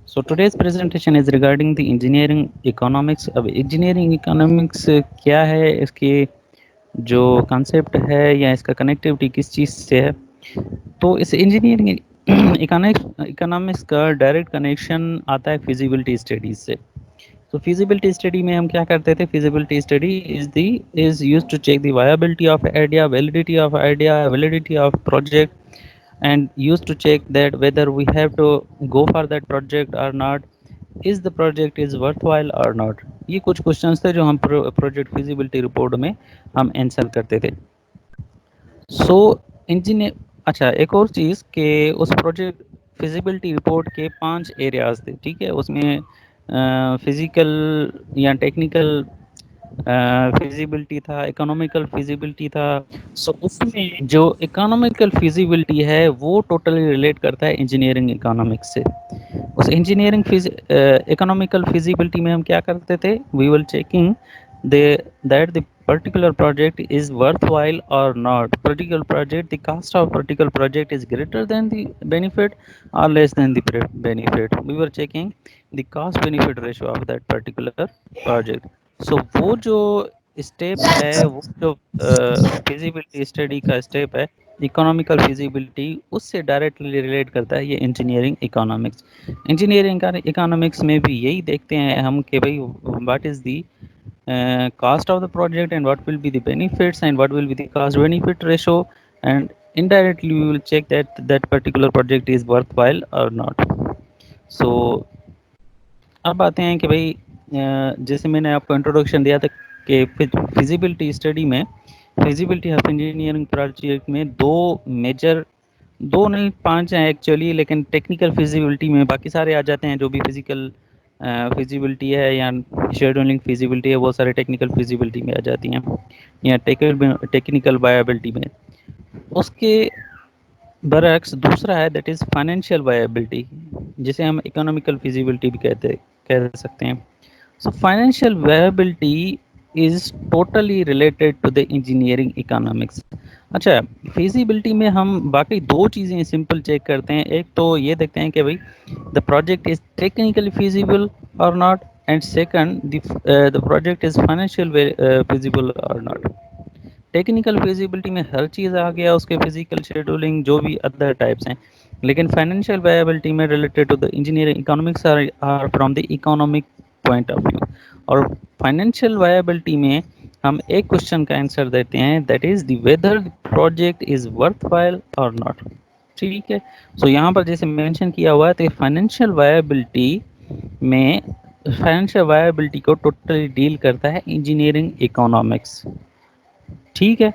So today's presentation is regarding the engineering economics. अब engineering economics क्या है, इसकी जो concept है या इसका connectivity किस चीज़ से है। तो इस engineering economics का direct connection आता है feasibility studies से। तो feasibility study में हम क्या करते थे, feasibility study is used to check the viability of idea, validity of project, and used to check that whether we have to go for that project or not, is the project is worthwhile or not। ये कुछ questions थे जो हम project feasibility report में हम answer करते थे। सो engineer, अच्छा एक और चीज़ कि उस प्रोजेक्ट फिजिबिलिटी रिपोर्ट के 5 एरियाज थे, ठीक है। उसमें फिजिकल या टेक्निकल फिजिबिलिटी था, इकोनॉमिकल फिजिबिलिटी था। सो उसमें जो इकोनॉमिकल फिजिबिलिटी है वो टोटली रिलेट करता है इंजीनियरिंग इकोनॉमिक्स से। उस इंजीनियरिंग इकोनॉमिकल फिजिबिलिटी में हम क्या करते थे, we will checking the that the particular project is worthwhile or not, particular project, the cost of particular project is greater than the benefit or less than the benefit। we were checking the cost benefit ratio of that particular project। so वो जो step है, वो जो feasibility study का step है, economical feasibility, उससे directly relate करता है ये इंजीनियरिंग इकोनॉमिक्स। इंजीनियरिंग इकोनॉमिक्स में भी यही देखते हैं हम कि भाई what is the cost of the project and what will be the benefits and what will be the cost benefit ratio, and indirectly we will check that that particular project is worthwhile or not। so अब आते हैं कि भाई जैसे मैंने आपको introduction दिया था कि फिजिबिलिटी स्टडी में, फिजिबिलिटी ऑफ इंजीनियरिंग प्रोजेक्ट में दो मेजर, दो नहीं पांच हैं एक्चुअली, लेकिन टेक्निकल फिजिबिलिटी में बाकी सारे आ जाते हैं। जो भी फिजिकल फिजिबिलिटी है या शेड्यूलिंग फिजिबिलिटी है, वो सारे टेक्निकल फिजिबिलिटी में आ जाती हैं, या टेक्निकल वायबिलिटी में। उसके बरक्स दूसरा है, दैट इज़ फाइनेंशियल वायबिलिटी, जिसे हम इकोनॉमिकल फिजिबिलिटी भी कह सकते हैं। So financial viability is totally related to the engineering economics. अच्छा, फिजिबिलिटी में हम बाकी दो चीज़ें सिंपल चेक करते हैं। एक तो ये देखते हैं कि भाई the project is technically feasible और not, and second the project is financial feasible और नॉट। टेक्निकल फिजिबिलिटी में हर चीज़ आ गया, उसके फिजिकल शेड्यूलिंग जो भी अदर टाइप्स हैं, लेकिन फाइनेंशियल वायबिलिटी में related to the engineering economics are from the economic point of view. और फाइनेंशियल वायबिलिटी में हम एक क्वेश्चन का आंसर देते हैं, that is the whether the project is worthwhile और नॉट। ठीक है। सो यहाँ पर जैसे मेंशन किया हुआ है, तो फाइनेंशियल वायबिलिटी में, फाइनेंशियल वायबिलिटी को टोटली डील करता है इंजीनियरिंग इकोनॉमिक्स। ठीक है।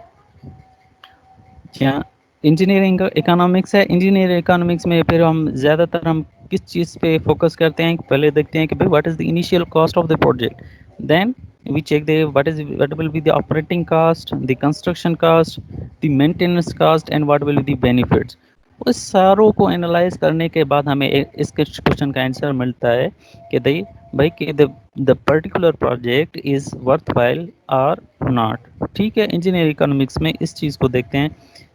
यहाँ इंजीनियरिंग इकोनॉमिक्स है। इंजीनियरिंग इकोनॉमिक्स में फिर हम किस चीज़ पे फोकस करते हैं, पहले देखते हैं कि भाई what is the initial cost of the project, then we check the what will be the operating cost, the construction cost, the maintenance cost, and what will be the benefits. उस सारों को एनालाइज करने के बाद हमें इस question का answer मिलता है कि भाई कि the particular project is worthwhile और नॉट। ठीक है। इंजीनियरिंग इकोनॉमिक्स में इस चीज़ को देखते हैं,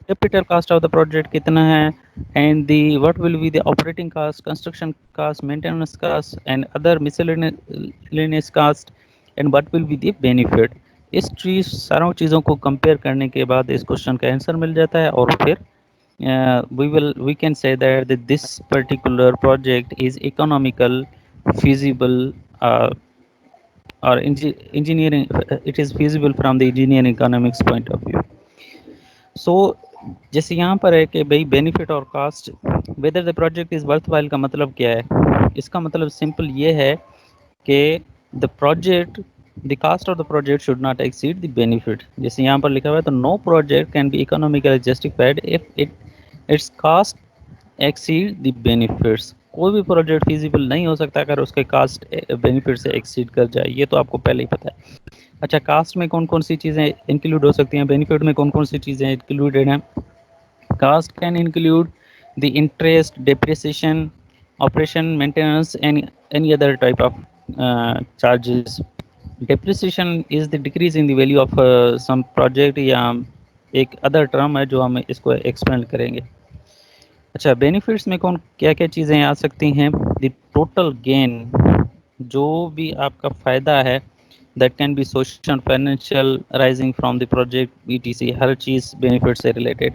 capital cost of the project कितना है, and the what will be the operating cost, construction cost, maintenance cost, and other miscellaneous cost, and what will be the benefit. इस चीज़ सारों चीज़ों को कंपेयर करने के बाद इस क्वेश्चन का आंसर मिल जाता है, और फिर we can say that this particular project is economical, feasible, or engineering, it is feasible from the engineering economics point of view। so जैसे यहाँ पर है कि भाई बेनिफिट और cost, whether the project is worthwhile का मतलब क्या है। इसका मतलब सिंपल ये है कि the project, the cost of the project should not exceed the benefit. जैसे यहाँ पर लिखा हुआ है, तो no project can be economically justified if its cost exceed the benefits. कोई भी प्रोजेक्ट फिजिबल नहीं हो सकता अगर उसके कास्ट बेनिफिट से एक्सीड कर जाए, ये तो आपको पहले ही पता है। अच्छा, कास्ट में कौन कौन सी चीज़ें इंक्लूड हो सकती हैं, बेनिफिट में कौन कौन सी चीज़ें इंक्लूडेड हैं। Cost can include the interest, depreciation, operation, maintenance, and any other type of charges. Depreciation is the decrease in the value of some project, या एक अदर टर्म है जो हम इसको एक्सप्लेन करेंगे। अच्छा, बेनिफिट्स में कौन क्या-क्या चीज़ें आ सकती हैं? द टोटल गेन, जो भी आपका फ़ायदा है, that can be social, financial, rising from the project, ETC, हर चीज़ बेनिफिट से रिलेटेड।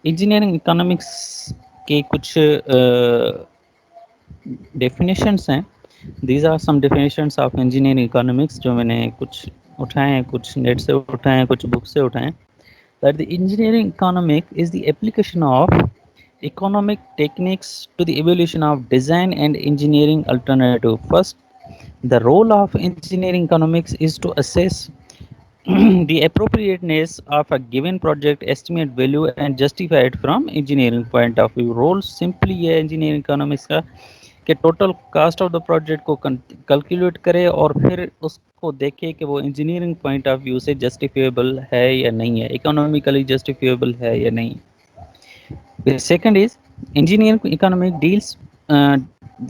इंजीनियरिंग इकोनॉमिक्स के कुछ डेफिनेशंस हैं। These are some definitions of engineering economics, जो मैंने कुछ उठाए हैं, कुछ नेट से उठाए हैं, कुछ बुक से उठाए हैं। That the engineering economic is the application of economic techniques to the evaluation of design and engineering alternative. First, the role of engineering economics is to assess the appropriateness of a given project, estimate value and justify it from engineering point of view. Role simply ये engineering economics का कि total cast of the project को calculate करे और फिर उसको देखे कि वो इंजीनियरिंग पॉइंट ऑफ व्यू से जस्टिफिएबल है या नहीं है, इकोनॉमिकली जस्टिफिएबल है या नहीं। The second is engineering economic deals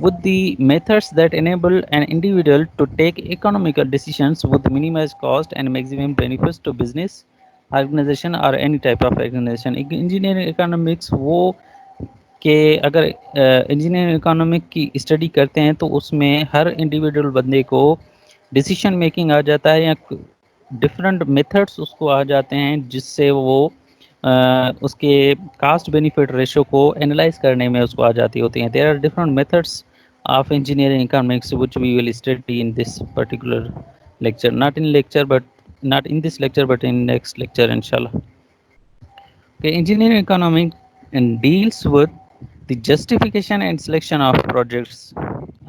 with the methods that enable an individual to take economical decisions with minimized cost and maximum benefits to business, organization or any type of organization. Engineering economics वो कि अगर engineering economic की study करते हैं तो उसमें हर individual बंदे को डिसीजन मेकिंग आ जाता है, या डिफरेंट मेथड्स उसको आ जाते हैं जिससे वो उसके कास्ट बेनिफिट रेशो को एनालाइज करने में उसको आ जाती होती हैं। There are different methods of engineering economics which we will study in this particular lecture, not in lecture but not in this lecture but in next lecture inshallah. Okay, engineering economics and deals with the justification and selection of projects.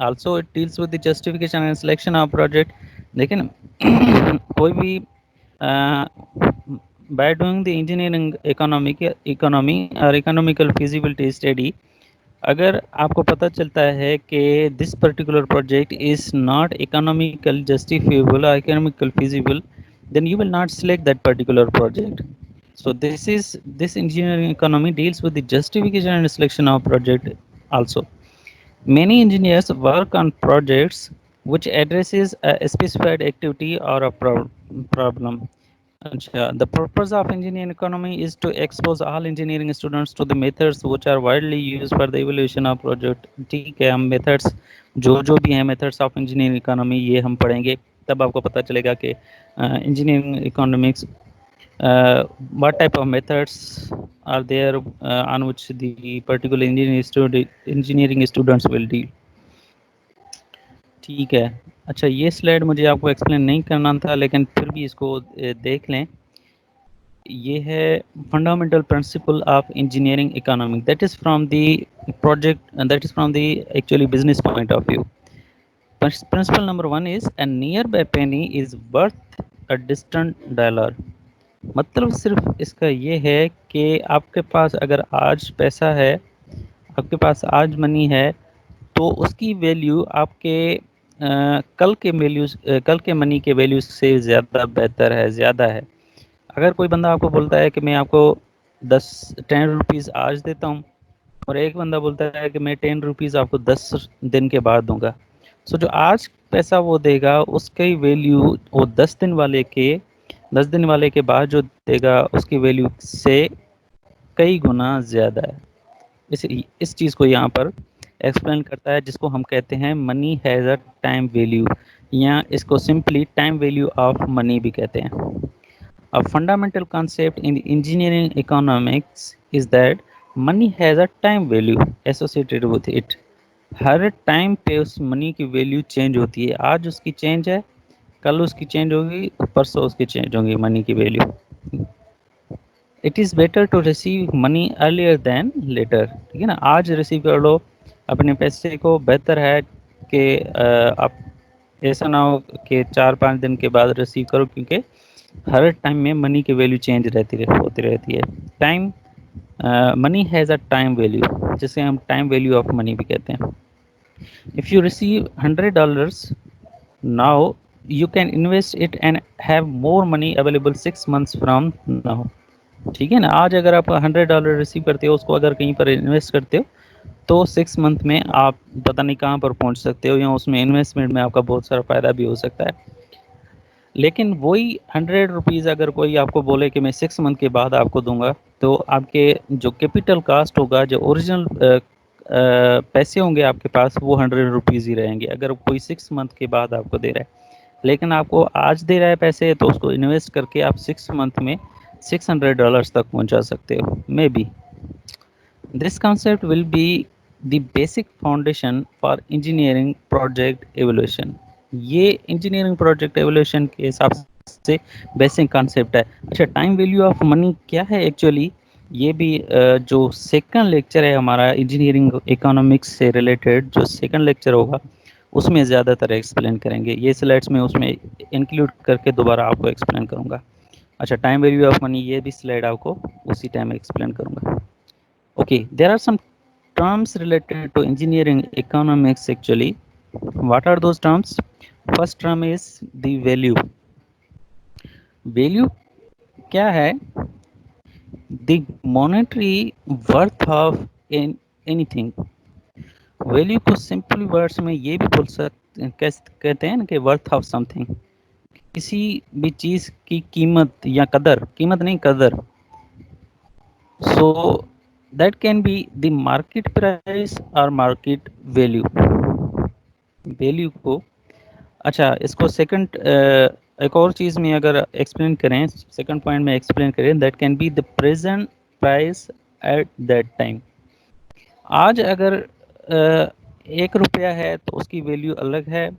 Also it deals with the justification and selection of project. लेकिन कोई भी by doing the engineering economic economy और economical feasibility study, अगर आपको पता चलता है कि this particular project is not economical justifiable और economical feasible, then you will not select that particular project. So this engineering economy deals with the justification and selection of project also. Many engineers work on projects which addresses a specified activity or a problem. The purpose of engineering economy is to expose all engineering students to the methods which are widely used for the evaluation of project. ठीक है, हम methods जो भी हैं methods of engineering economy ये हम पढ़ेंगे, तब आपको पता चलेगा कि engineering economics what type of methods are there on which the particular engineering students will deal. ठीक है। अच्छा, ये स्लाइड मुझे आपको एक्सप्लेन नहीं करना था, लेकिन फिर भी इसको देख लें। ये है fundamental principle of engineering economic, that is from the project, that is from the actually business point of view. Principle number 1 is a near by Penney is worth a distant dollar. मतलब सिर्फ इसका ये है कि आपके पास अगर आज पैसा है, आपके पास आज मनी है, तो उसकी वैल्यू आपके कल के वैल्यूज कल के मनी के वैल्यूज से ज़्यादा बेहतर है, ज़्यादा है। अगर कोई बंदा आपको बोलता है कि मैं आपको 10 रुपीज़ आज देता हूँ, और एक बंदा बोलता है कि मैं 10 रुपीज़ आपको 10 दिन के बाद दूंगा, सो जो आज पैसा वो देगा उसकी वैल्यू वो 10 दिन वाले के बाद जो देगा उसकी वैल्यू से कई गुना ज़्यादा है। इस चीज़ को यहाँ पर एक्सप्लेन करता है, जिसको हम कहते हैं money has a time value, या इसको simply time value of money भी कहते हैं। A fundamental concept in engineering economics is that money has a time value associated with it. Her time पे उस मनी की वैल्यू चेंज होती है। आज उसकी चेंज है, कल उसकी चेंज होगी, परसों उसकी चेंज होगी मनी की value. It is better to receive money earlier than later. ठीक है ना, आज रिसीव कर लो अपने पैसे को, बेहतर है कि आप ऐसा ना हो कि 4-5 दिन के बाद रिसीव करो, क्योंकि हर टाइम में मनी की वैल्यू चेंज होती रहती है। Time money has a time value, जिसे हम टाइम वैल्यू ऑफ मनी भी कहते हैं। If you receive $100 now, you can invest it and have more money available 6 months from now. ठीक है ना, आज अगर आप $100 रिसीव करते हो, उसको अगर कहीं पर इन्वेस्ट करते हो, तो 6 मंथ में आप पता नहीं कहाँ पर पहुँच सकते हो, या उसमें इन्वेस्टमेंट में आपका बहुत सारा फ़ायदा भी हो सकता है। लेकिन वही 100 रुपीज़ अगर कोई आपको बोले कि मैं 6 मंथ के बाद आपको दूंगा, तो आपके जो कैपिटल कास्ट होगा, जो ओरिजिनल पैसे होंगे आपके पास, वो 100 रुपीज़ ही रहेंगे अगर कोई 6 मंथ के बाद आपको दे रहा है। लेकिन आपको आज दे रहा है पैसे, तो उसको इन्वेस्ट करके आप 6 मंथ में $600 तक पहुंचा सकते हो, may be. This concept will be the basic foundation for engineering project evaluation. ये इंजीनियरिंग प्रोजेक्ट एवोल्यूशन के हिसाब से बेसिक कॉन्सेप्ट है। अच्छा, टाइम वैल्यू ऑफ मनी क्या है एक्चुअली, ये भी जो सेकंड लेक्चर है हमारा इंजीनियरिंग इकोनॉमिक्स से रिलेटेड, जो सेकंड लेक्चर होगा उसमें ज़्यादातर एक्सप्लेन करेंगे। ये स्लाइड्स में उसमें इंक्लूड करके दोबारा आपको एक्सप्लेन करूँगा। अच्छा, टाइम वैल्यू ऑफ मनी, ये भी स्लाइड आपको उसी टाइम एक्सप्लेन करूँगा। Okay, there are some terms related to engineering economics actually. What are those terms? First term is the value. Value क्या है? The monetary worth of anything. Value को simple words में ये भी बोल सकते, कहते हैं ना कि वर्थ ऑफ समथिंग, किसी भी चीज की कीमत या कदर, कीमत नहीं कदर। So that can be the market price और मार्केट वैल्यू। वैल्यू को, अच्छा इसको सेकंड एक और चीज़ में अगर एक्सप्लेन करें, सेकंड पॉइंट में एक्सप्लेन करें, that can be the present price at that time. आज अगर 1 रुपया है तो उसकी वैल्यू अलग है,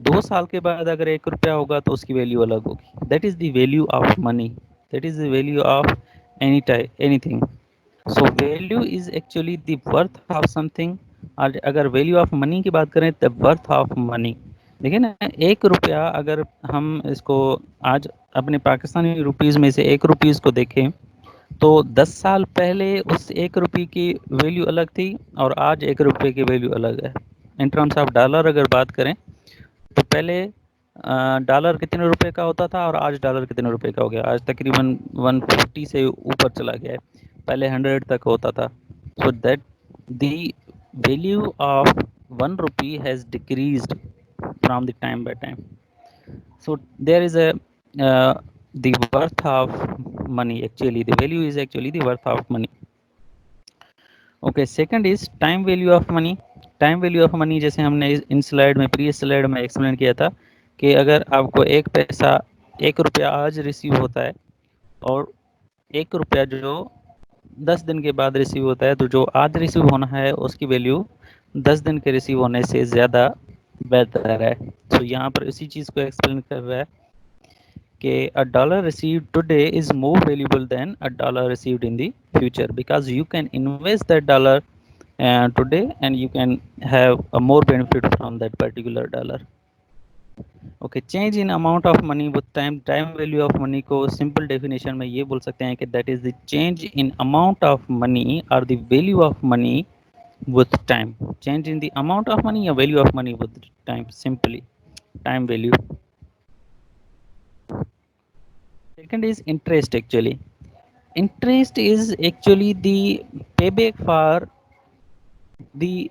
2 साल के बाद अगर 1 रुपया होगा तो उसकी वैल्यू अलग होगी। That is the value of money, that is the value of any type anything. So value is actually the worth of something. और अगर वैल्यू ऑफ मनी की बात करें, द वर्थ ऑफ मनी, देखिए ना, 1 रुपया अगर हम इसको आज अपने पाकिस्तानी रुपीज़ में से 1 रुपीज़ को देखें, तो 10 साल पहले उस 1 रुपये की वैल्यू अलग थी और आज 1 रुपये की वैल्यू अलग है। इन टर्म्स ऑफ डॉलर अगर बात करें, तो पहले डॉलर कितने रुपए का होता था और आज डॉलर कितने रुपए का हो गया, आज तकरीबन 150 से ऊपर चला गया है, पहले 100 तक होता था। So that the value of 1 rupee has decreased from the time by time. So there is a the worth of money, actually the value is actually the worth of money. Okay, second is time value of money. Time value of money जैसे हमने इन slide में, previous slide में explain किया था कि अगर आपको 1 पैसा, 1 रुपया आज रिसीव होता है और 1 रुपया जो 10 दिन के बाद रिसीव होता है, तो जो आज रिसीव होना है उसकी वैल्यू 10 दिन के रिसीव होने से ज़्यादा बेहतर है। तो यहाँ पर इसी चीज़ को एक्सप्लेन कर रहा है कि a dollar received today is more valuable than a dollar received in the future, because you can invest that dollar today and you can have a more benefit from that particular dollar. Okay, change in amount of money with time. Time value of money को simple definition में ये बोल सकते हैं कि that is the change in amount of money और the value of money with time. Change in the amount of money या value of money with time, simply time value. Second is interest actually. Interest is actually the payback for the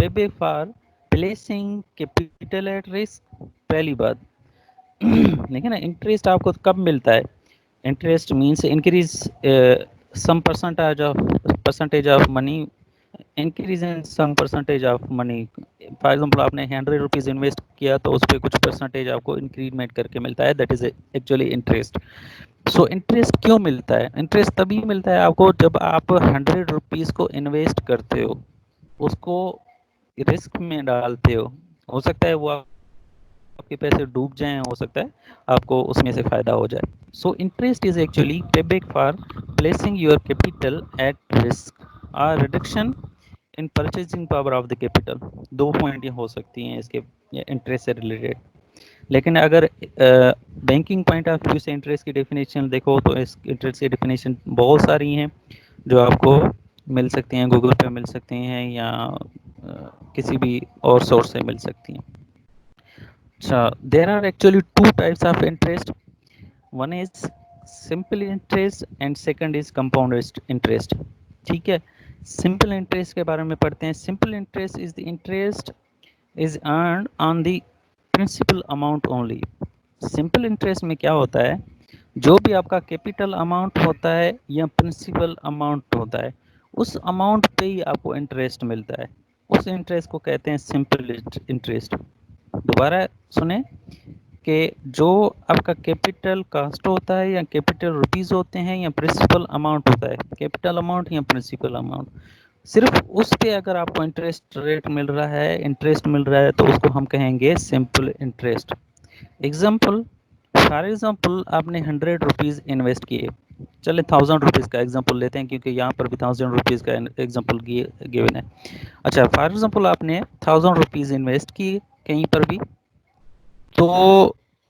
payback for placing capital at risk। पहली बात देखिए ना, interest आपको कब मिलता है? Interest means increase some percentage of money, increase in some percentage of money. For example आपने 100 rupees invest किया तो उस पर कुछ परसेंटेज आपको इंक्रीमेंट करके मिलता है, that is actually interest. So interest क्यों मिलता है? इंटरेस्ट तभी मिलता है आपको जब आप 100 रुपीज़ को इन्वेस्ट करते हो, उसको रिस्क में डालते हो सकता है वो आपके पैसे डूब जाएं, हो सकता है आपको उसमें से फ़ायदा हो जाए। So interest is actually payback for placing your capital at risk और reduction in purchasing power of the capital. दो पॉइंट हो सकती हैं इसके इंटरेस्ट से रिलेटेड। लेकिन अगर बैंकिंग पॉइंट ऑफ व्यू से इंटरेस्ट की डेफिनेशन देखो, तो इस इंटरेस्ट की डेफिनेशन बहुत सारी हैं जो आपको मिल सकती हैं, गूगल पे मिल सकती हैं या किसी भी और सोर्स से मिल सकती हैं। अच्छा, there are actually 2 types of interest. One is simple interest and second is compound interest. ठीक है, सिंपल इंटरेस्ट के बारे में पढ़ते हैं। Simple interest is the interest is earned on the principal amount only। Simple interest में क्या होता है, जो भी आपका कैपिटल अमाउंट होता है या प्रिंसिपल अमाउंट होता है, उस अमाउंट पे ही आपको इंटरेस्ट मिलता है। उस इंटरेस्ट को कहते हैं सिंपल इंटरेस्ट। दोबारा सुने कि जो आपका कैपिटल कास्ट होता है या कैपिटल रुपीस होते हैं या प्रिंसिपल अमाउंट होता है, कैपिटल अमाउंट या प्रिंसिपल अमाउंट, सिर्फ उस पे अगर आपको इंटरेस्ट रेट मिल रहा है, इंटरेस्ट मिल रहा है, तो उसको हम कहेंगे simple interest. Example, for example आपने 100 रुपीज़ इन्वेस्ट किए, चले 1000 रुपीज़ का एग्जाम्पल लेते हैं क्योंकि यहाँ पर भी 1000 रुपीज़ का एग्जाम्पल गिवन है। अच्छा, फॉर एग्जाम्पल आपने 1000 रुपीज़ इन्वेस्ट किए कहीं पर भी, तो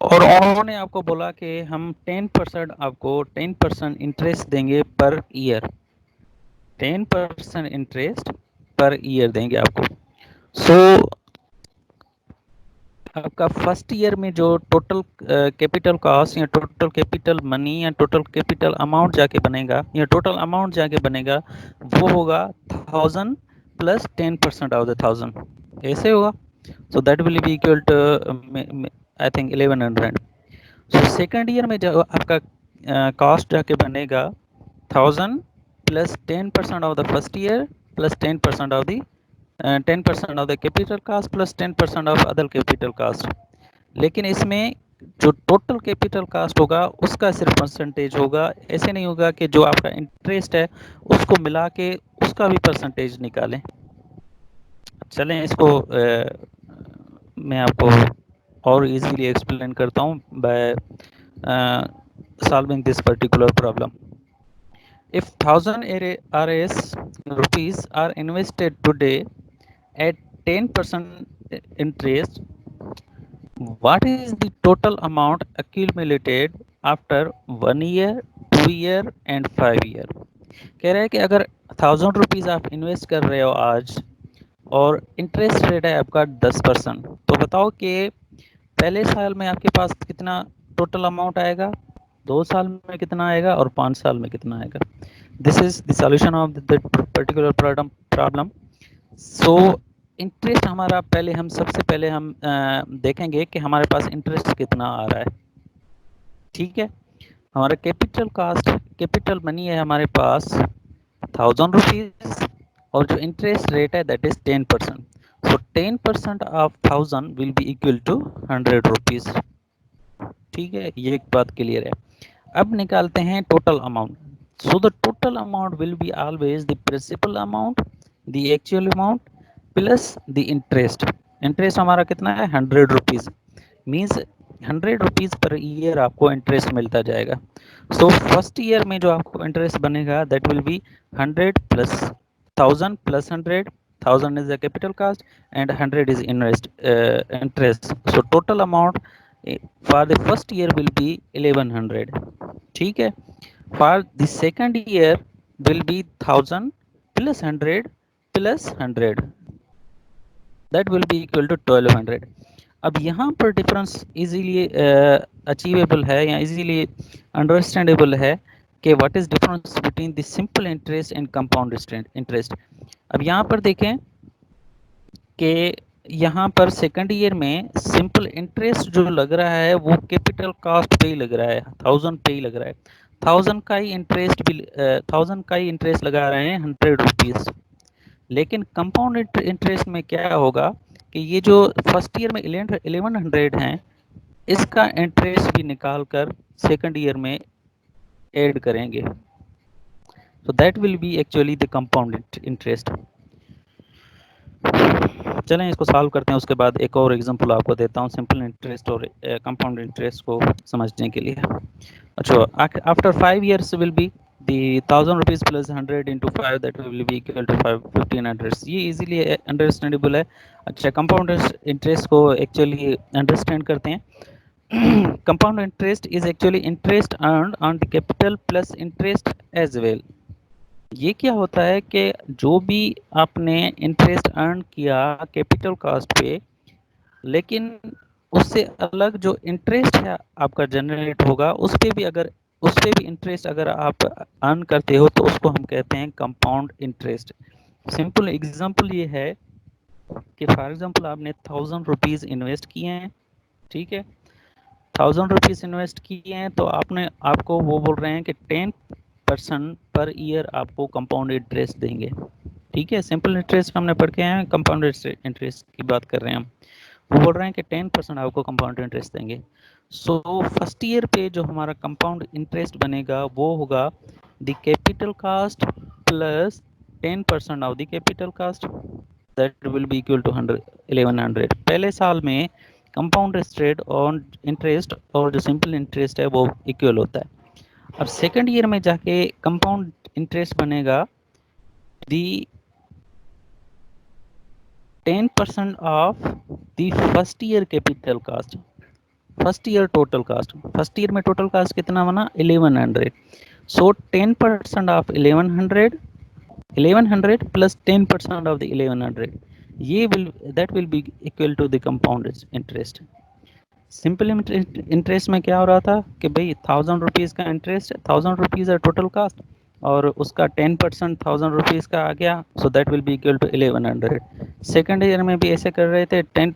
और उन्होंने आपको बोला कि हम 10% आपको 10% इंटरेस्ट देंगे per year, 10% interest per year देंगे आपको। सो आपका फर्स्ट ईयर में जो टोटल कैपिटल कॉस्ट या टोटल कैपिटल मनी या टोटल कैपिटल अमाउंट जाके बनेगा या टोटल अमाउंट जाके बनेगा, वो होगा 1000 प्लस 10% ऑफ द 1000, ऐसे होगा। So that will be equal to I think 1100। So second year में जो आपका कॉस्ट जाके बनेगा 1000 plus 10% of the first year plus 10% of the 10% of the capital cost plus 10% of other capital cost. लेकिन इसमें जो टोटल कैपिटल कास्ट होगा उसका सिर्फ परसेंटेज होगा, ऐसे नहीं होगा कि जो आपका इंटरेस्ट है उसको मिला के उसका भी परसेंटेज निकालें। चलें इसको मैं आपको और इजीली एक्सप्लेन करता हूँ by solving this particular problem. If 1000 RS rupees are invested today at 10% interest, what is the total amount accumulated after 1 year, 2 year and 5 year? कह रहा है कि अगर 1000 रुपीज़ आप इन्वेस्ट कर रहे हो आज और इंटरेस्ट रेट है आपका 10%, तो बताओ कि पहले साल में आपके पास कितना टोटल अमाउंट आएगा, 2 साल में कितना आएगा और 5 साल में कितना आएगा। This is the solution of the particular problem. So interest हमारा पहले हम सबसे पहले हम देखेंगे कि हमारे पास इंटरेस्ट कितना आ रहा है। ठीक है, हमारा कैपिटल कास्ट कैपिटल मनी है हमारे पास 1000 रुपीज और जो इंटरेस्ट रेट है that is 10%। So 10% of 1000 will be equal to 100 rupees. ठीक है, ये एक बात क्लियर है। अब निकालते हैं total amount. So the total amount will be always the principal amount, the actual amount plus the interest. Interest हमारा कितना है 100 rupees, means 100 rupees per year आपको इंटरेस्ट मिलता जाएगा। सो फर्स्ट ईयर में जो आपको इंटरेस्ट बनेगा that will B 100 plus 1000 plus 100, 1000 is the capital cost and 100 is interest. So total amount for the first year will be 1100। ठीक है, for the second year will be 1000 plus 100 plus 100, that will be equal to 1200। अब यहाँ पर difference easily achievable है या easily understandable है कि what is difference between the simple interest and compound interest. अब यहाँ पर देखें कि यहाँ पर सेकंड ईयर में सिंपल इंटरेस्ट जो लग रहा है वो कैपिटल कॉस्ट पे ही लग रहा है, 1000 पे ही लग रहा है। 1000 का ही इंटरेस्ट भी 1000 का ही इंटरेस्ट लगा रहे हैं 100 रुपीज़। लेकिन कंपाउंड इंटरेस्ट में क्या होगा कि ये जो फर्स्ट ईयर में 1100 हैं इसका इंटरेस्ट भी निकाल कर सेकंड ईयर में ऐड करेंगे। सो that will B actually the compound interest. चलें इसको सॉल्व करते हैं, उसके बाद एक और एग्जांपल आपको देता हूँ सिंपल इंटरेस्ट और कंपाउंड इंटरेस्ट को समझने के लिए। अच्छा, after 5 years will be the 1000 rupees plus 100 into 5 that will be equal to 1500। ये इजीली अंडरस्टैंडेबल है। अच्छा, कंपाउंड इंटरेस्ट को एक्चुअली अंडरस्टैंड करते हैं। Compound interest is actually interest earned on the capital plus interest as well. ये क्या होता है कि जो भी आपने इंटरेस्ट अर्न किया कैपिटल कास्ट पे, लेकिन उससे अलग जो इंटरेस्ट है आपका जनरेट होगा उस पे भी अगर उस पे भी इंटरेस्ट अगर आप अर्न करते हो तो उसको हम कहते हैं कंपाउंड इंटरेस्ट। सिंपल एग्जांपल ये है कि फॉर एग्जांपल आपने 1000 रुपीज़ इन्वेस्ट किए हैं, ठीक है, ₹1000 इन्वेस्ट किए हैं तो आपको वो बोल रहे हैं कि 10% पर ईयर आपको कंपाउंड इंटरेस्ट देंगे। ठीक है, सिंपल इंटरेस्ट हमने पढ़ के आए हैं, कंपाउंड इंटरेस्ट की बात कर रहे हैं हम। वो बोल रहे हैं कि 10% आपको कंपाउंड इंटरेस्ट देंगे। सो फर्स्ट ईयर पे जो हमारा कंपाउंड इंटरेस्ट बनेगा वो होगा the capital cost plus 10% of the capital cost, that will be equal to 1100। पहले साल में कंपाउंड इंटरेस्ट और जो सिंपल इंटरेस्ट है वो इक्वल होता है। अब सेकंड ईयर में जाके कंपाउंड इंटरेस्ट बनेगा the 10% of the first year capital cost, first year total cost. First year में टोटल कास्ट कितना बना 1100। So 10% of 1100 plus 10% of the 1100, ये will that will be equal to the compound interest. Simple interest में क्या हो रहा था कि भाई ₹1000 का इंटरेस्ट, ₹1000 है टोटल कास्ट और उसका 10% ₹1000 का आ गया, so that will be equal to 1100। Second year में भी ऐसे कर रहे थे, 10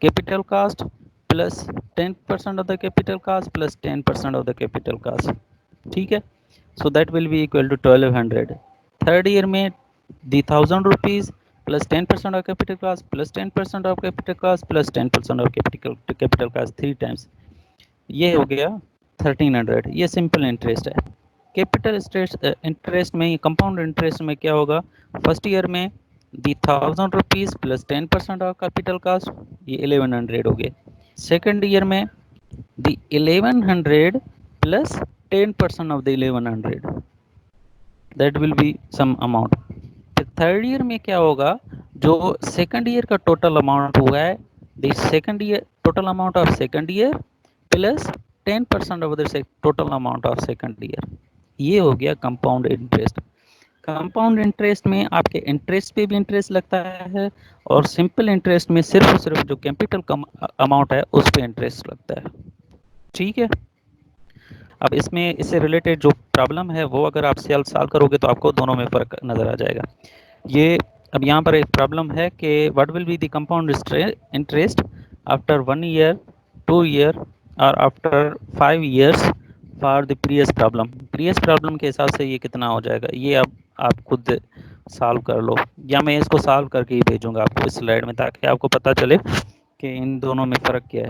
capital cost plus 10% of the capital cost plus 10% of the capital cost. ठीक है, so that will be equal to 1200। Third year में the ₹1000 plus 10% of capital cost plus 10% of capital cost plus 10% of capital cost 3 times, ये हो गया 1300। ये simple interest है। Capital interest में, compound interest में क्या होगा, फर्स्ट ईयर में the ₹1000 plus 10% of capital cost, ये 1100 हो गए। सेकंड ईयर में the 1100 plus 10% of the 1100, that will be some amount. फिर थर्ड ईयर में क्या होगा, जो सेकंड ईयर का टोटल अमाउंट हुआ है, the second year total amount of second year plus 10% of the total amount of second year, ये हो गया कंपाउंड इंटरेस्ट। कंपाउंड इंटरेस्ट में आपके इंटरेस्ट पे भी इंटरेस्ट लगता है और सिंपल इंटरेस्ट में सिर्फ जो कैपिटल अमाउंट है उस पे इंटरेस्ट लगता है। ठीक है, अब इसमें इससे रिलेटेड जो प्रॉब्लम है वो अगर आप सॉल्व करोगे तो आपको दोनों में फ़र्क नज़र आ जाएगा। ये अब यहाँ पर एक प्रॉब्लम है कि what will be the compound interest after 1 year, 2 year और after 5 years for the previous problem के हिसाब से ये कितना हो जाएगा, ये अब आप खुद सॉल्व कर लो, या मैं इसको सॉल्व करके ही भेजूंगा आपको इस स्लाइड में, ताकि आपको पता चले कि इन दोनों में फ़र्क क्या है।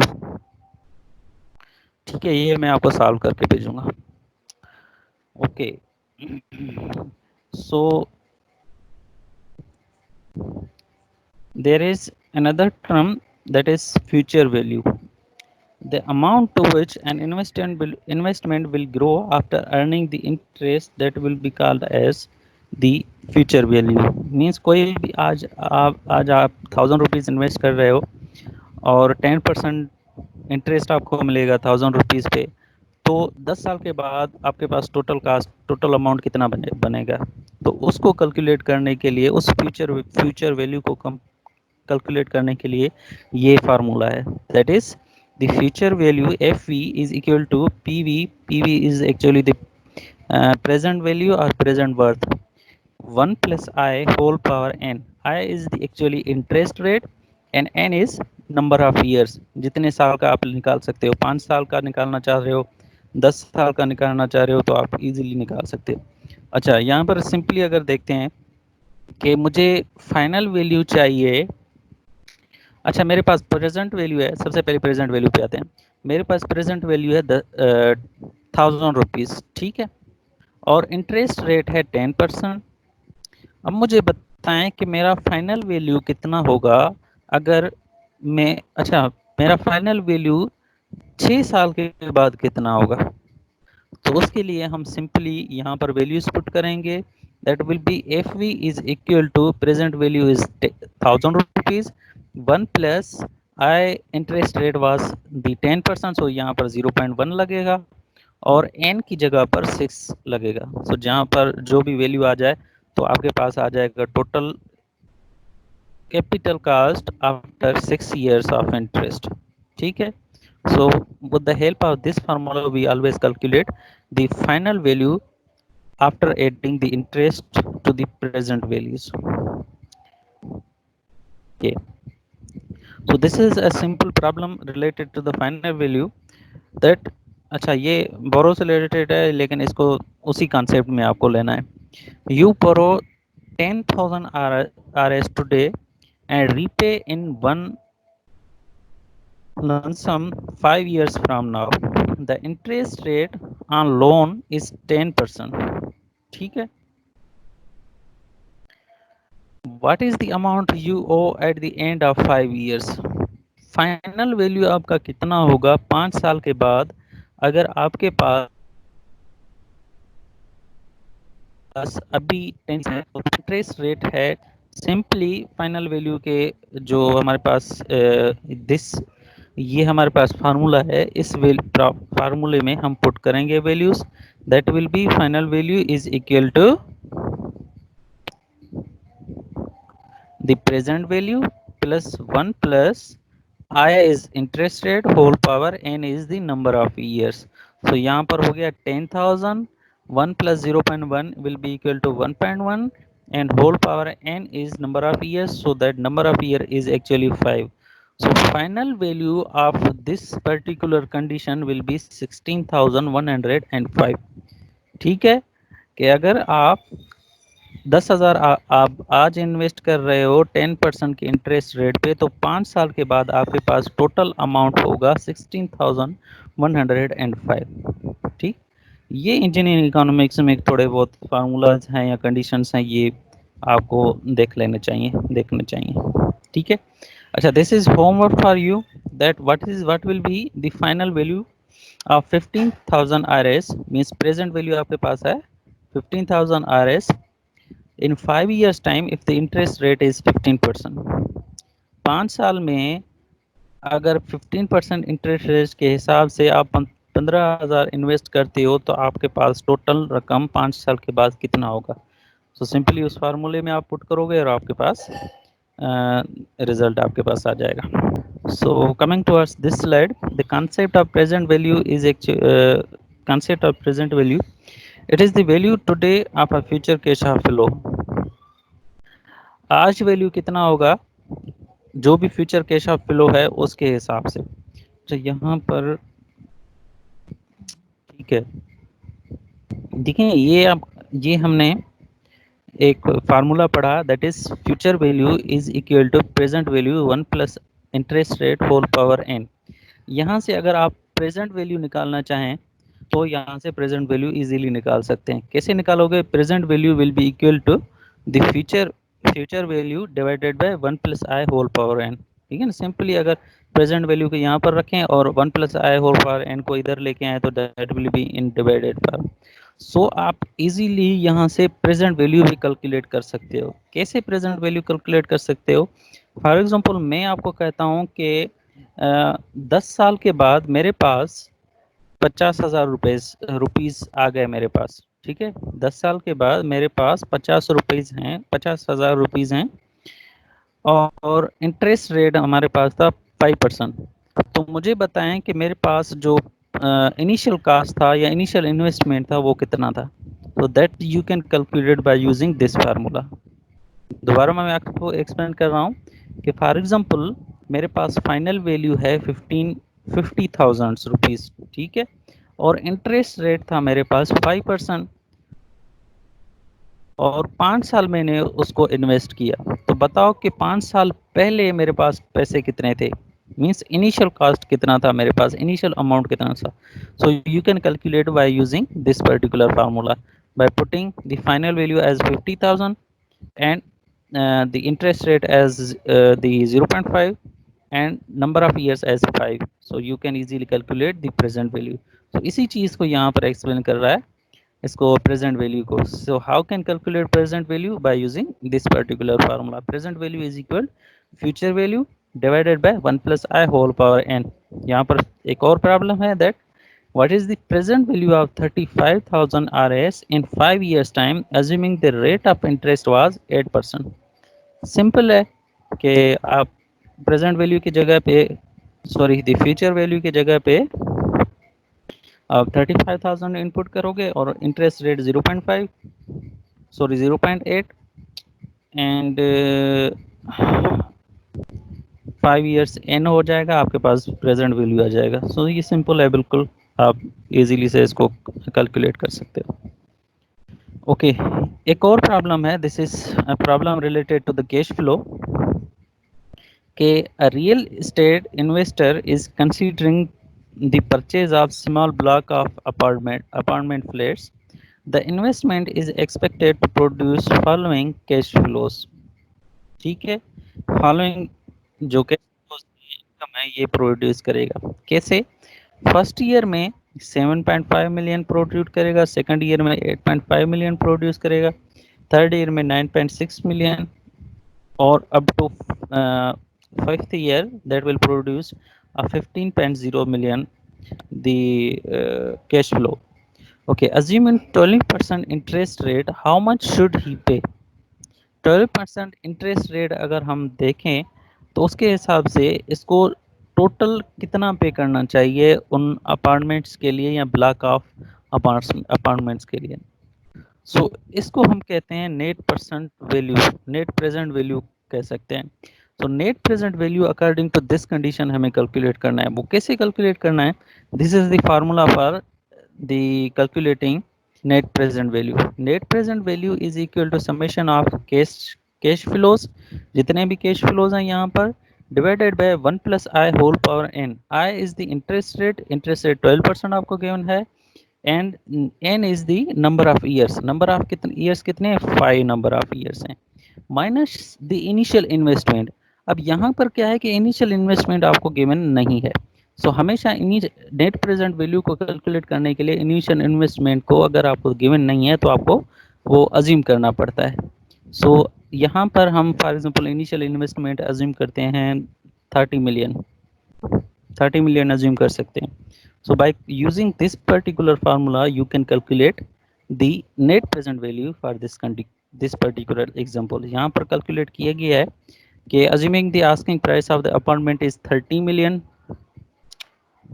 ठीक है, ये मैं आपको सॉल्व करके भेजूंगा। Okay, so there is another term, that is future value, the amount to which an investment will grow after earning the interest, that will be called as the future value। means कोई भी आज आप ₹1000 invest कर रहे हो और 10% interest आपको मिलेगा ₹1000 पे, तो 10 साल के बाद आपके पास टोटल अमाउंट कितना बनेगा, तो उसको कैलकुलेट करने के लिए, उस फ्यूचर वैल्यू को कैलकुलेट करने के लिए ये फार्मूला है, that is the future value FV is equal to PV is actually the present value or present worth, 1 plus I whole power n। I is the actually interest rate and n is number of years, जितने साल का आप निकाल सकते हो, 5 साल का निकालना चाह रहे हो, 10 साल का निकालना चाह रहे हो, तो आप इजीली निकाल सकते हो। अच्छा, यहाँ पर सिंपली अगर देखते हैं कि मुझे फाइनल वैल्यू चाहिए, अच्छा मेरे पास प्रेजेंट वैल्यू है, सबसे पहले प्रेजेंट वैल्यू पे आते हैं। मेरे पास प्रेजेंट वैल्यू है ₹1000, ठीक है, और इंटरेस्ट रेट है 10%। अब मुझे बताएं कि मेरा फाइनल वैल्यू कितना होगा अगर मैं, अच्छा मेरा फाइनल वैल्यू 6 साल के बाद कितना होगा, तो उसके लिए हम सिंपली यहाँ पर वैल्यूज पुट करेंगे, that will be FV is equal to present value is ₹1000, 1 plus I interest rate was the 10%, so यहाँ पर 0.1 लगेगा और n की जगह पर 6 लगेगा। सो जहाँ पर जो भी वैल्यू आ जाए तो आपके पास आ जाएगा total capital cost after 6 years of interest. ठीक है, so with the help of this formula we always calculate the final value after adding the interest to the present values। okay, so this is a simple problem related to the final value, that, अच्छा ये बोरो से related है, लेकिन इसको उसी concept में आपको लेना है। You borrow 10,000 RS today and repay in one lump sum 5 years from now. The interest rate on loan is 10%. ठीक है। What is the amount you owe at the end of 5 years? Final value आपका कितना होगा 5 साल के बाद, अगर आपके पास अभी 10 है तो इंटरेस्ट रेट है सिंपली फाइनल वैल्यू के जो हमारे पास दिस ये हमारे पास फार्मूला है, इस फार्मूले में हम पुट करेंगे values. That will be final value is equal to the present value plus 1 plus I is interest rate whole power n is the number of years. So यहाँ पर हो गया 10,000, 1 plus 0.1 will be equal to 1.1 and whole power n is number of years, so that number of year is actually 5. So final value of this particular condition will be 16,105. ठीक है कि अगर आप 10,000 आप आज इन्वेस्ट कर रहे हो 10% के इंटरेस्ट रेट पे, तो 5 साल के बाद आपके पास टोटल अमाउंट होगा 16,105। ठीक, ये इंजीनियरिंग इकोनॉमिक्स में थोड़े बहुत फार्मूलाज हैं या कंडीशंस हैं, ये आपको देख लेने चाहिए, देखने चाहिए। ठीक है। अच्छा, this is homework for you, that what will be the final value of 15,000 RS, means present value आपके पास है 15,000 RS in 5 years time if the interest rate is 15%। 5 साल में अगर 15% इंटरेस्ट रेट के हिसाब से आप 15,000 इन्वेस्ट करते हो, तो आपके पास टोटल रकम 5 साल के बाद कितना होगा। सो सिंपली उस फार्मूले में आप पुट करोगे और आपके पास रिजल्ट आपके पास आ जाएगा। So coming towards this slide, the concept of present value is concept of present value, it is the value today of a future cash flow। आज वैल्यू कितना होगा जो भी फ्यूचर कैश ऑफ फ्लो है उसके हिसाब से। तो यहाँ पर ठीक है, देखिए ये हमने एक फार्मूला पढ़ा, that is future value is equal to present value 1 plus interest rate whole power n। यहाँ से अगर आप प्रेजेंट वैल्यू निकालना चाहें तो यहाँ से प्रेजेंट वैल्यू इजीली निकाल सकते हैं। कैसे निकालोगे? Present value will be equal to the future value divided by 1 plus I whole power n। ठीक है ना, सिंपली अगर प्रेजेंट वैल्यू को यहाँ पर रखें और 1 प्लस आई होल पावर n को इधर लेके आए तो that will be in divided by. So आप इजीली यहाँ से प्रेजेंट वैल्यू भी कैलकुलेट कर सकते हो। कैसे प्रेजेंट वैल्यू कैलकुलेट कर सकते हो? फॉर एग्जांपल मैं आपको कहता हूँ कि 10 साल के बाद मेरे पास 50,000 रुपीज आ गए मेरे पास। ठीक है, 10 साल के बाद मेरे पास 50,000 रुपीज हैं और इंटरेस्ट रेट हमारे पास था 5%। तो मुझे बताएं कि मेरे पास जो इनिशियल कास्ट था या इनिशियल इन्वेस्टमेंट था वो कितना था। तो that you can calculate bye using this formula. दोबारा मैं आपको एक्सप्लेन कर रहा हूँ कि फॉर एग्जांपल मेरे पास फाइनल वैल्यू है 50,000 रुपीज। ठीक है, और इंटरेस्ट रेट था मेरे पास 5%, और 5 साल मैंने उसको इन्वेस्ट किया। तो बताओ कि 5 साल पहले मेरे पास पैसे कितने थे, मीन्स इनिशियल कॉस्ट कितना था मेरे पास, इनिशियल अमाउंट कितना था। So you can calculate bye using this particular formula by putting the final value as 50,000 and the interest rate as the 0.5 and number of years as 5। so you can easily calculate the present value। so इसी चीज को यहाँ पर explain कर रहा है, इसको present value को। So how can calculate present value? By using this particular formula. Present value is equal future value divided by 1 plus I whole power n। यहाँ पर एक और प्रॉब्लम है, that what is the present value of 35,000 RS in 5 years time assuming the rate of interest was 8%। Simple है कि आप present value की जगह पे, सॉरी द फ्यूचर वैल्यू की जगह पे आप 35,000 इनपुट करोगे और interest rate 0.5, sorry 0.8 and 5 years N हो जाएगा, आपके पास प्रेजेंट वैल्यू आ जाएगा। सो ये सिंपल है बिल्कुल, आप इजीली से इसको कैलकुलेट कर सकते हो। ओके, एक और प्रॉब्लम है, this is a problem related to the cash flow के a real estate investor is considering the purchase of small block of apartment flats. The investment is expected to produce following cash flows. ठीक है, following जो cash flows income है ये produce करेगा। कैसे? First year में 7.5 million produce करेगा, second year में 8.5 मिलियन प्रोड्यूस करेगा, थर्ड ईयर में 9.6 मिलियन, और up to fifth year that will produce a 15.0 million the cash flow. Okay, assuming 12% interest rate, how much should he pay? 12% interest rate अगर हम देखें तो उसके हिसाब से इसको टोटल कितना पे करना चाहिए उन अपार्टमेंट्स के लिए या ब्लॉक ऑफ अपार्टमेंट्स के लिए। सो इसको हम कहते हैं net percent value, net present value कह सकते हैं। So net present value according to this condition हमें कैलकुलेट करना है। वो कैसे कैलकुलेट करना है? This is the formula for the calculating net present value. Net present value is equal to summation of cash flows, जितने भी कैश फ्लोज हैं यहाँ पर, divided by 1 plus I whole power N. I is the interest rate 12% आपको given है, and n is the number of years, number of कितने years, कितने हैं, 5 नंबर ऑफ ईयर्स हैं, माइनस द इनिशियल इन्वेस्टमेंट। अब यहाँ पर क्या है कि इनिशियल इन्वेस्टमेंट आपको गिवन नहीं है। सो हमेशा नेट प्रेजेंट वैल्यू को कैलकुलेट करने के लिए इनिशियल इन्वेस्टमेंट को अगर आपको गिवन नहीं है तो आपको वो अज्यूम करना पड़ता है। सो यहाँ पर हम for example initial investment assume करते हैं 30 मिलियन, 30 million assume कर सकते हैं। So by using this particular formula you can calculate the net present value for this particular example। यहाँ पर calculate किया गया है कि assuming the asking price of the apartment is 30 million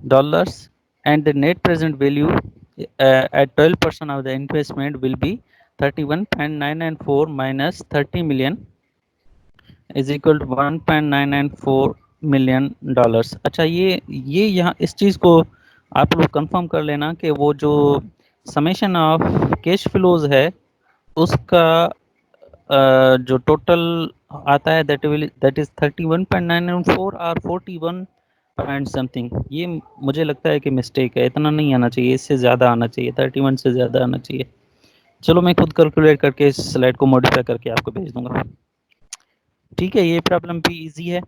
dollars and the net present value at 12% of the investment will be 31.994 minus 30 million is equal to 1.994 million dollars. अच्छा, ये यहाँ इस चीज़ को आप लोग कंफर्म कर लेना कि वो जो समेशन ऑफ कैश फ्लोज है उसका जो टोटल आता है दैट इज 31.994 और 41 पॉइंट समथिंग। ये मुझे लगता है कि मिस्टेक है, इतना नहीं आना चाहिए, इससे ज़्यादा आना चाहिए, 31 से ज़्यादा आना चाहिए। चलो मैं खुद कैलकुलेट करके इस स्लाइड को मॉडिफाई करके आपको भेज दूंगा। ठीक है, ये प्रॉब्लम भी इजी है।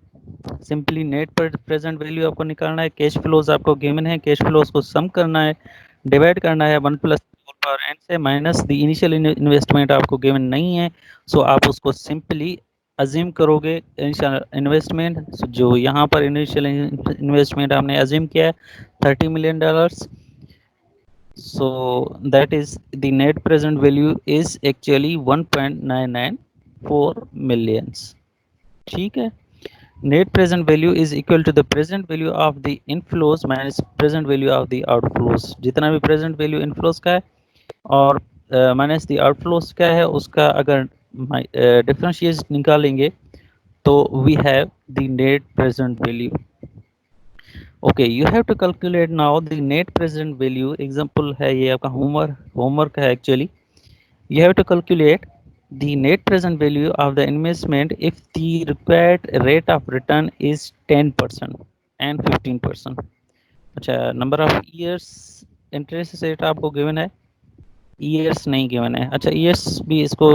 सिंपली नेट पर प्रेजेंट वैल्यू आपको निकालना है, कैश फ्लोज आपको गिवन है, कैश फ्लोज को सम करना है, डिवाइड करना है 1 प्लस पावर एन से, माइनस द इनिशियल इन्वेस्टमेंट आपको गिवन नहीं है। सो आप उसको सिंपली अज्यूम करोगे इनिशियल इन्वेस्टमेंट, जो यहाँ पर इनिशियल इन्वेस्टमेंट आपने अज्यूम किया है 30 million dollars. So that is the net present value is actually 1.994 millions. ठीक है, net present value is equal to the present value of the inflows minus present value of the outflows। जितना भी present value inflows का है और minus the outflows का है उसका अगर differentiate निकालेंगे तो we have the net present value। okay, you have to calculate now the net present value। example है ये आपका homework है actually। you have to calculate the net present value of the investment if the required rate of return is 10% and 15%। अच्छा, number of years interest rate आपको given है, years नहीं given है। अच्छा, ईयर्स भी इसको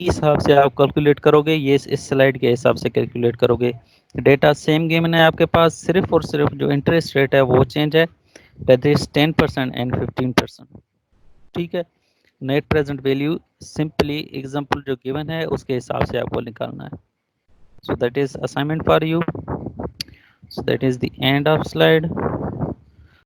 इस हिसाब से आप कैलकुलेट करोगे, ये इस स्लाइड के हिसाब से कैलकुलेट करोगे। डेटा सेम गिवन है आपके पास, सिर्फ और सिर्फ जो इंटरेस्ट रेट है वो चेंज है, दैट इज 10% एंड 15%। ठीक है, net present value simply example जो गिवन है उसके हिसाब से आपको निकालना है। So that is assignment for you. So that is the end of slide.